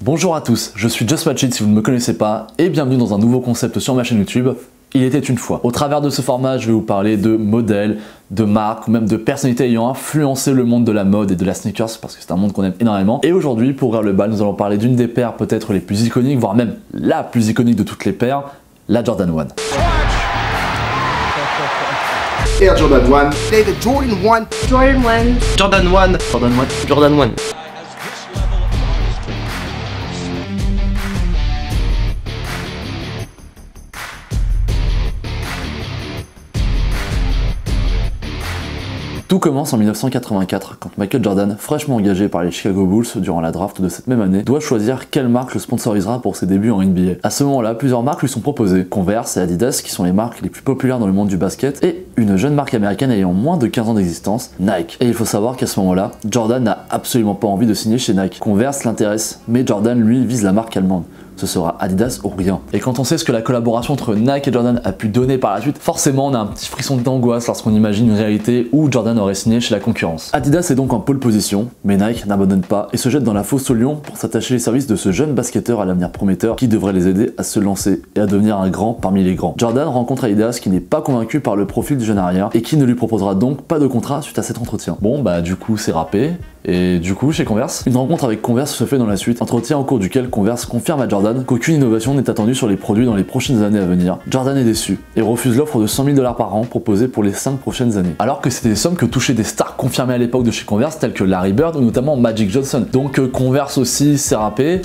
Bonjour à tous, je suis Just Watch It si vous ne me connaissez pas et bienvenue dans un nouveau concept sur ma chaîne YouTube. Il était une fois. Au travers de ce format, je vais vous parler de modèles, de marques ou même de personnalités ayant influencé le monde de la mode et de la sneakers parce que c'est un monde qu'on aime énormément. Et aujourd'hui, pour ouvrir le bal, nous allons parler d'une des paires peut-être les plus iconiques, voire même la plus iconique de toutes les paires, la Jordan 1. Air Jordan 1, David Jordan 1, Jordan 1, Jordan 1, Jordan 1, Jordan 1. Tout commence en 1984, quand Michael Jordan, fraîchement engagé par les Chicago Bulls durant la draft de cette même année, doit choisir quelle marque le sponsorisera pour ses débuts en NBA. À ce moment-là, plusieurs marques lui sont proposées, Converse et Adidas, qui sont les marques les plus populaires dans le monde du basket, et une jeune marque américaine ayant moins de 15 ans d'existence, Nike. Et il faut savoir qu'à ce moment-là, Jordan n'a absolument pas envie de signer chez Nike. Converse l'intéresse, mais Jordan, lui, vise la marque allemande. Ce sera Adidas ou rien. Et quand on sait ce que la collaboration entre Nike et Jordan a pu donner par la suite, forcément on a un petit frisson d'angoisse lorsqu'on imagine une réalité où Jordan aurait signé chez la concurrence. Adidas est donc en pole position, mais Nike n'abandonne pas et se jette dans la fosse au lion pour s'attacher les services de ce jeune basketteur à l'avenir prometteur qui devrait les aider à se lancer et à devenir un grand parmi les grands. Jordan rencontre Adidas qui n'est pas convaincu par le profil du jeune arrière et qui ne lui proposera donc pas de contrat suite à cet entretien. Bon bah du coup c'est râpé. Et du coup, chez Converse, une rencontre avec Converse se fait dans la suite, entretien au cours duquel Converse confirme à Jordan qu'aucune innovation n'est attendue sur les produits dans les prochaines années à venir. Jordan est déçu et refuse l'offre de 100 000 $ par an proposée pour les 5 prochaines années. Alors que c'était des sommes que touchaient des stars confirmées à l'époque de chez Converse telles que Larry Bird ou notamment Magic Johnson. Donc Converse aussi s'est râpé.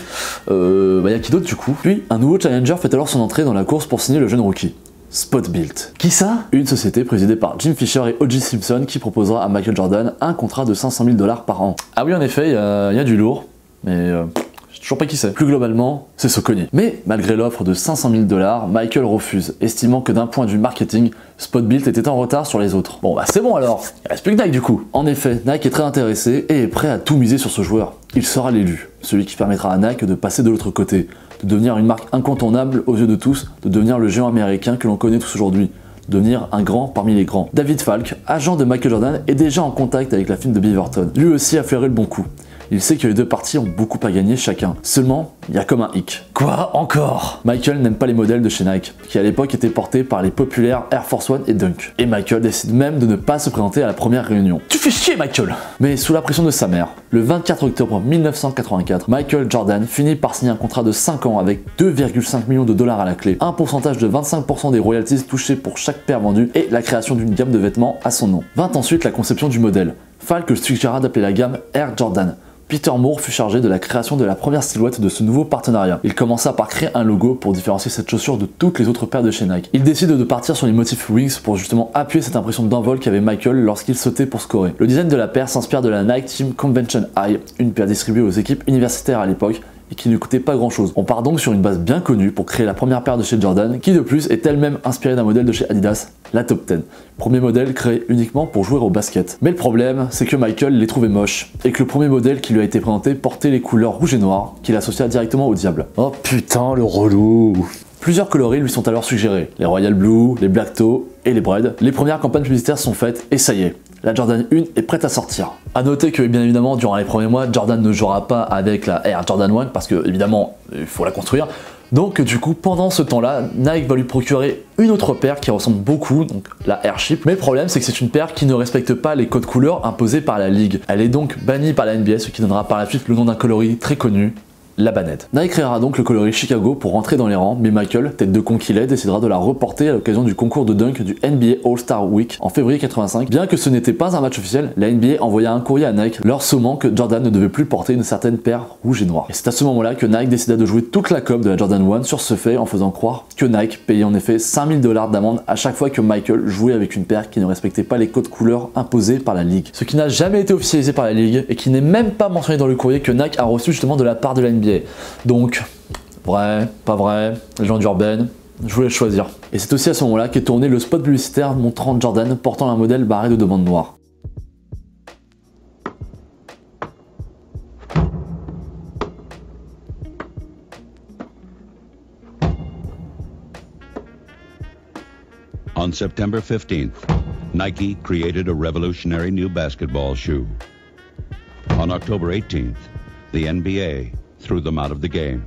Y a qui d'autre du coup? Puis un nouveau challenger fait alors son entrée dans la course pour signer le jeune rookie. Spotbuilt. Qui ça? Une société présidée par Jim Fisher et O.J. Simpson qui proposera à Michael Jordan un contrat de 500 000 $ par an. Ah oui en effet, il y a du lourd, mais je sais toujours pas qui c'est. Plus globalement, c'est Saucony. Mais malgré l'offre de 500 000 $, Michael refuse, estimant que d'un point de vue marketing, Spotbuilt était en retard sur les autres. Bon bah c'est bon alors, il reste plus que Nike du coup. En effet, Nike est très intéressé et est prêt à tout miser sur ce joueur. Il sera l'élu, celui qui permettra à Nike de passer de l'autre côté, de devenir une marque incontournable aux yeux de tous, de devenir le géant américain que l'on connaît tous aujourd'hui, de devenir un grand parmi les grands. David Falk, agent de Michael Jordan, est déjà en contact avec la firme de Beaverton. Lui aussi a flairé le bon coup. Il sait que les deux parties ont beaucoup à gagner chacun. Seulement, il y a comme un hic. Quoi encore? Michael n'aime pas les modèles de chez Nike, qui à l'époque étaient portés par les populaires Air Force One et Dunk. Et Michael décide même de ne pas se présenter à la première réunion. Tu fais chier Michael! Mais sous la pression de sa mère, le 24 octobre 1984, Michael Jordan finit par signer un contrat de 5 ans avec 2,5 millions de $ à la clé, un pourcentage de 25% des royalties touchées pour chaque paire vendue et la création d'une gamme de vêtements à son nom. Vint ensuite la conception du modèle. Falk suggéra d'appeler la gamme Air Jordan. Peter Moore fut chargé de la création de la première silhouette de ce nouveau partenariat. Il commença par créer un logo pour différencier cette chaussure de toutes les autres paires de chez Nike. Il décide de partir sur les motifs Wings pour justement appuyer cette impression d'envol qu'avait Michael lorsqu'il sautait pour scorer. Le design de la paire s'inspire de la Nike Team Convention High, une paire distribuée aux équipes universitaires à l'époque, et qui ne coûtait pas grand chose. On part donc sur une base bien connue pour créer la première paire de chez Jordan, qui de plus est elle-même inspirée d'un modèle de chez Adidas, la Top 10. Premier modèle créé uniquement pour jouer au basket. Mais le problème, c'est que Michael les trouvait moches, et que le premier modèle qui lui a été présenté portait les couleurs rouge et noir, qu'il associa directement au diable. Oh putain, le relou! Plusieurs coloris lui sont alors suggérés, les Royal Blue, les Black Toe et les Bread. Les premières campagnes publicitaires sont faites, et ça y est, la Jordan 1 est prête à sortir. A noter que bien évidemment durant les premiers mois, Jordan ne jouera pas avec la Air Jordan 1 parce que évidemment il faut la construire. Donc du coup pendant ce temps-là, Nike va lui procurer une autre paire qui ressemble beaucoup, donc la Airship. Mais le problème c'est que c'est une paire qui ne respecte pas les codes couleurs imposés par la ligue. Elle est donc bannie par la NBA, ce qui donnera par la suite le nom d'un coloris très connu, la Banette. Nike créera donc le coloris Chicago pour rentrer dans les rangs, mais Michael, tête de con qu'il est, décidera de la reporter à l'occasion du concours de dunk du NBA All-Star Week en février 85. Bien que ce n'était pas un match officiel, la NBA envoya un courrier à Nike leur sommant que Jordan ne devait plus porter une certaine paire rouge et noire. Et c'est à ce moment-là que Nike décida de jouer toute la com de la Jordan 1 sur ce fait en faisant croire que Nike payait en effet 5 000 $ d'amende à chaque fois que Michael jouait avec une paire qui ne respectait pas les codes couleurs imposés par la ligue. Ce qui n'a jamais été officialisé par la ligue et qui n'est même pas mentionné dans le courrier que Nike a reçu justement de la part de la NBA. Donc, vrai, pas vrai, légende urbaine, je voulais choisir. Et c'est aussi à ce moment-là qu'est tourné le spot publicitaire montrant Jordan portant un modèle barré de deux bandes noires. On September 15th, Nike created a revolutionary new basketball shoe. On October 18th, the NBA threw them out of the game.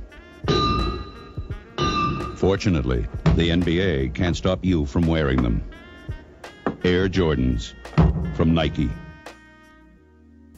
Fortunately, the NBA can't stop you from wearing them. Air Jordans from Nike.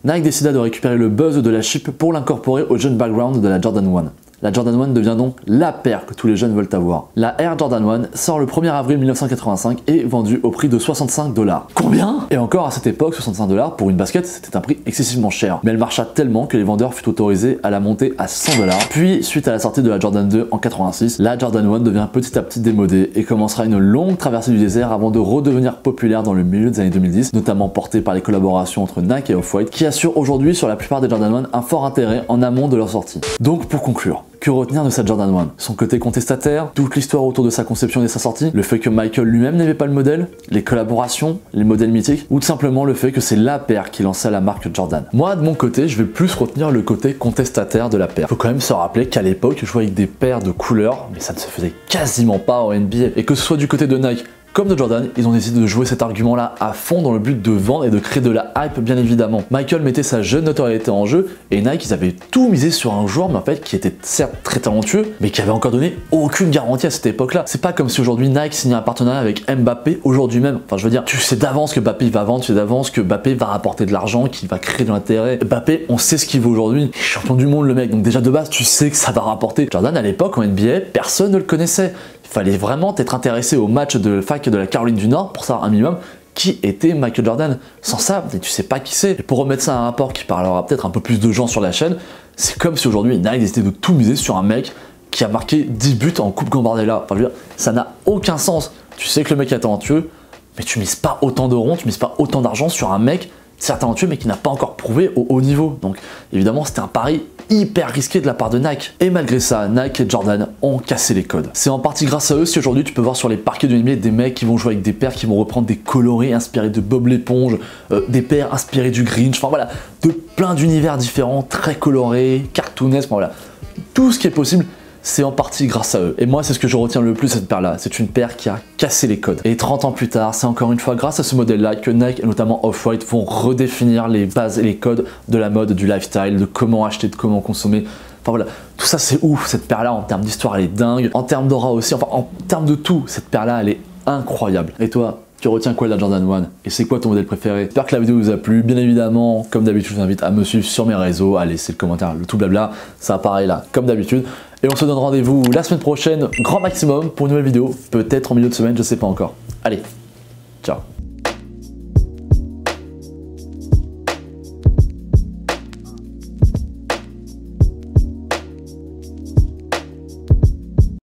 Nike décida de récupérer le buzz de la chip pour l'incorporer au jeune background de la Jordan 1. La Jordan 1 devient donc la paire que tous les jeunes veulent avoir. La Air Jordan 1 sort le 1er avril 1985 et est vendue au prix de 65 $. Combien? Et encore à cette époque, 65 $ pour une basket, c'était un prix excessivement cher. Mais elle marcha tellement que les vendeurs furent autorisés à la monter à 100 $. Puis, suite à la sortie de la Jordan 2 en 86, la Jordan 1 devient petit à petit démodée et commencera une longue traversée du désert avant de redevenir populaire dans le milieu des années 2010, notamment portée par les collaborations entre Nike et Off-White, qui assurent aujourd'hui sur la plupart des Jordan 1 un fort intérêt en amont de leur sortie. Donc pour conclure, que retenir de cette Jordan 1? Son côté contestataire, toute l'histoire autour de sa conception et de sa sortie, le fait que Michael lui-même n'aimait pas le modèle, les collaborations, les modèles mythiques, ou tout simplement le fait que c'est la paire qui lançait la marque Jordan. Moi, de mon côté, je vais plus retenir le côté contestataire de la paire. Faut quand même se rappeler qu'à l'époque, je jouais avec des paires de couleurs, mais ça ne se faisait quasiment pas en NBA. Et que ce soit du côté de Nike comme de Jordan, ils ont décidé de jouer cet argument-là à fond dans le but de vendre et de créer de la hype, bien évidemment. Michael mettait sa jeune notoriété en jeu et Nike, ils avaient tout misé sur un joueur, mais en fait, qui était certes très talentueux, mais qui avait encore donné aucune garantie à cette époque-là. C'est pas comme si aujourd'hui Nike signait un partenariat avec Mbappé aujourd'hui même. Enfin, je veux dire, tu sais d'avance que Mbappé va vendre, tu sais d'avance que Mbappé va rapporter de l'argent, qu'il va créer de l'intérêt. Mbappé, on sait ce qu'il vaut aujourd'hui. Il est champion du monde, le mec. Donc déjà de base, tu sais que ça va rapporter. Jordan, à l'époque, en NBA, personne ne le connaissait. Il fallait vraiment être intéressé au match de fac de la Caroline du Nord pour savoir un minimum qui était Michael Jordan. Sans ça, tu sais pas qui c'est. Et pour remettre ça à un rapport qui parlera peut-être un peu plus de gens sur la chaîne, c'est comme si aujourd'hui Nike décidait de tout miser sur un mec qui a marqué 10 buts en Coupe Gambardella. Enfin, je veux dire, ça n'a aucun sens. Tu sais que le mec est talentueux, mais tu mises pas autant de ronds, tu mises pas autant d'argent sur un mec certes talentueux mais qui n'a pas encore prouvé au haut niveau. Donc évidemment c'était un pari hyper risqué de la part de Nike. Et malgré ça, Nike et Jordan ont cassé les codes. C'est en partie grâce à eux si aujourd'hui tu peux voir sur les parquets de NBA des mecs qui vont jouer avec des paires qui vont reprendre des colorés inspirés de Bob l'éponge, des paires inspirées du Grinch, enfin voilà, de plein d'univers différents, très colorés, cartoonesques, voilà. Tout ce qui est possible, c'est en partie grâce à eux. Et moi, c'est ce que je retiens le plus de cette paire-là. C'est une paire qui a cassé les codes. Et 30 ans plus tard, c'est encore une fois grâce à ce modèle-là que Nike et notamment Off-White vont redéfinir les bases et les codes de la mode, du lifestyle, de comment acheter, de comment consommer. Enfin voilà, tout ça c'est ouf. Cette paire-là, en termes d'histoire, elle est dingue. En termes d'aura aussi, enfin en termes de tout, cette paire-là, elle est incroyable. Et toi, tu retiens quoi de la Jordan 1 et c'est quoi ton modèle préféré? J'espère que la vidéo vous a plu. Bien évidemment, comme d'habitude, je vous invite à me suivre sur mes réseaux, à laisser le commentaire, le tout blabla. Ça apparaît là, comme d'habitude. Et on se donne rendez-vous la semaine prochaine, grand maximum, pour une nouvelle vidéo. Peut-être en milieu de semaine, je sais pas encore. Allez, ciao.